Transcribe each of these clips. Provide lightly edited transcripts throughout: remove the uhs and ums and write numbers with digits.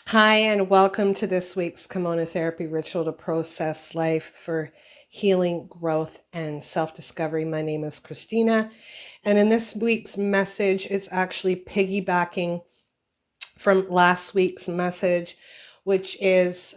Hi, and welcome to this week's Kimono Therapy Ritual to Process Life for Healing, Growth, and Self-Discovery. My name is Christina, and in this week's message, it's actually piggybacking from last week's message, which is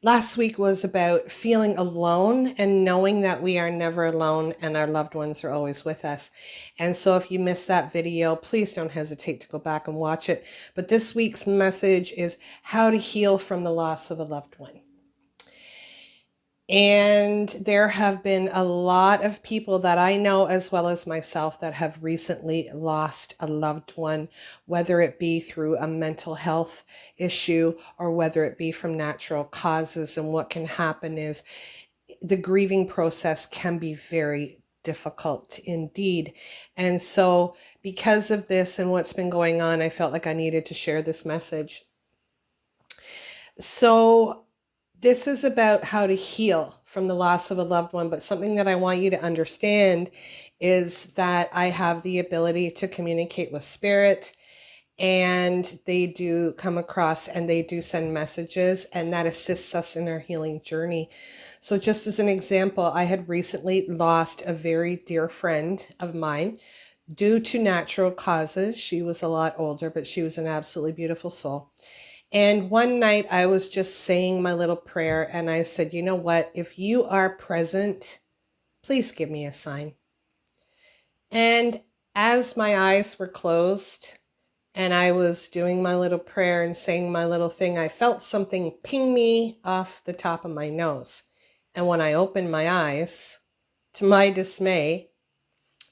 last week was about feeling alone and knowing that we are never alone and our loved ones are always with us. And so if you missed that video, please don't hesitate to go back and watch it. But this week's message is how to heal from the loss of a loved one. And there have been a lot of people that I know, as well as myself, that have recently lost a loved one, whether it be through a mental health issue or whether it be from natural causes. And what can happen is the grieving process can be very difficult indeed. And so because of this and what's been going on, I felt like I needed to share this message. So this is about how to heal from the loss of a loved one, but something that I want you to understand is that I have the ability to communicate with spirit, and they do come across and they do send messages, and that assists us in our healing journey. So just as an example, I had recently lost a very dear friend of mine due to natural causes. She was a lot older, but she was an absolutely beautiful soul. And one night I was just saying my little prayer, and I said, you know what, if you are present, please give me a sign. And as my eyes were closed and I was doing my little prayer and saying my little thing, I felt something ping me off the top of my nose. And when I opened my eyes, to my dismay,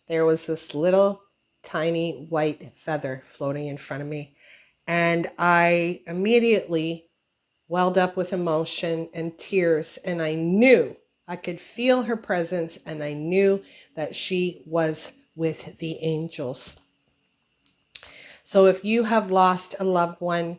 there was this little tiny white feather floating in front of me. And I immediately welled up with emotion and tears, and I knew I could feel her presence, and I knew that she was with the angels. So if you have lost a loved one,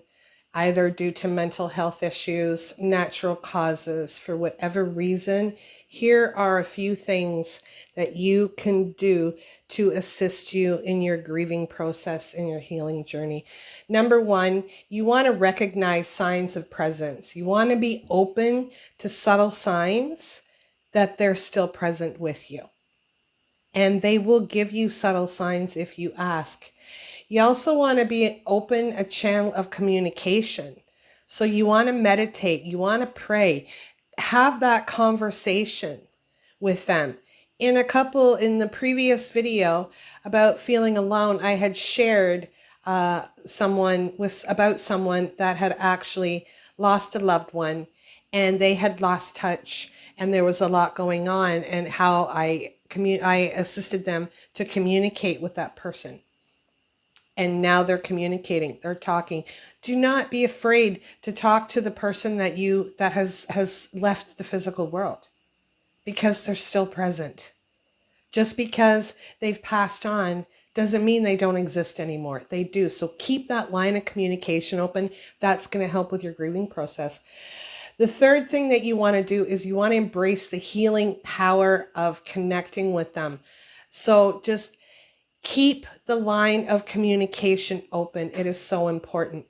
either due to mental health issues, natural causes, for whatever reason, here are a few things that you can do to assist you in your grieving process, in your healing journey. Number one, you want to recognize signs of presence. You want to be open to subtle signs that they're still present with you. And they will give you subtle signs if you ask. You also want to be open a channel of communication. So you want to meditate, you want to pray, have that conversation with them. In the previous video about feeling alone, I had shared about someone that had actually lost a loved one, and they had lost touch, and there was a lot going on, and how I assisted them to communicate with that person. And now they're communicating, they're talking. Do not be afraid to talk to the person that has left the physical world, because they're still present. Just because they've passed on doesn't mean they don't exist anymore. They do. So keep that line of communication open. That's going to help with your grieving process. The third thing that you want to do is you want to embrace the healing power of connecting with them. So just keep the line of communication open. It is so important.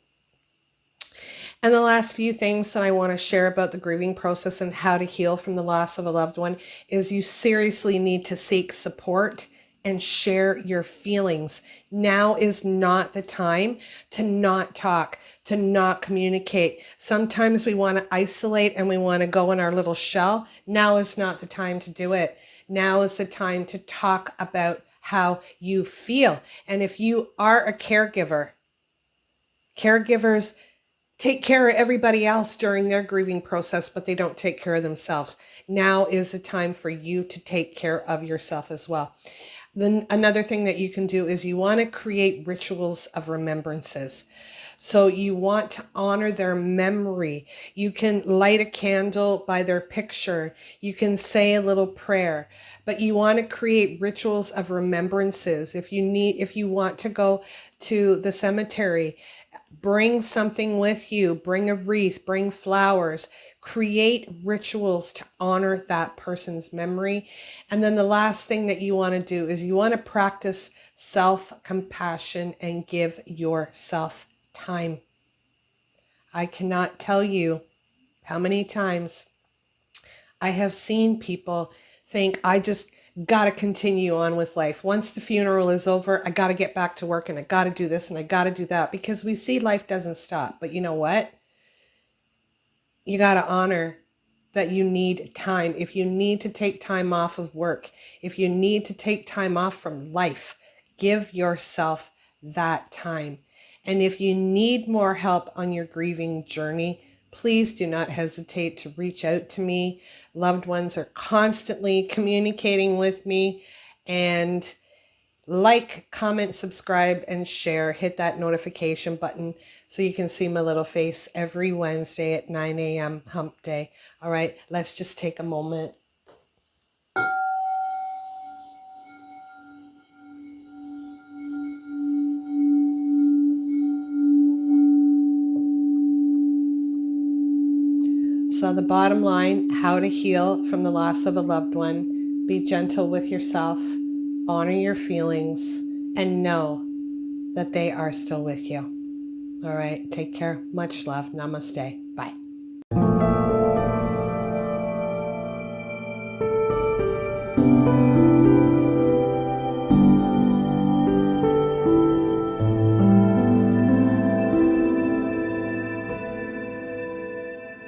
And the last few things that I want to share about the grieving process and how to heal from the loss of a loved one is you seriously need to seek support and share your feelings. Now is not the time to not talk, to not communicate. Sometimes we want to isolate and we want to go in our little shell. Now is not the time to do it. Now is the time to talk about how you feel. And if you are a caregiver, caregivers take care of everybody else during their grieving process, but they don't take care of themselves. Now is the time for you to take care of yourself as well. Then another thing that you can do is you want to create rituals of remembrances. So you want to honor their memory. You can light a candle by their picture. You can say a little prayer, but you want to create rituals of remembrances. If you want to go to the cemetery, Bring something with you. Bring a wreath, bring flowers, create rituals to honor that person's memory. And then the last thing that you want to do is you want to practice self-compassion and give yourself time. I cannot tell you how many times I have seen people think, I just got to continue on with life. Once the funeral is over, I got to get back to work and I got to do this and I got to do that, because we see life doesn't stop. But you know what? You got to honor that you need time. If you need to take time off of work, if you need to take time off from life, give yourself that time. And if you need more help on your grieving journey, please do not hesitate to reach out to me. Loved ones are constantly communicating with me. And like, comment, subscribe, and share. Hit that notification button so you can see my little face every Wednesday at 9 a.m. hump day. All right, let's just take a moment. So the bottom line, how to heal from the loss of a loved one. Be gentle with yourself, honor your feelings, and know that they are still with you. All right, take care. Much love. Namaste.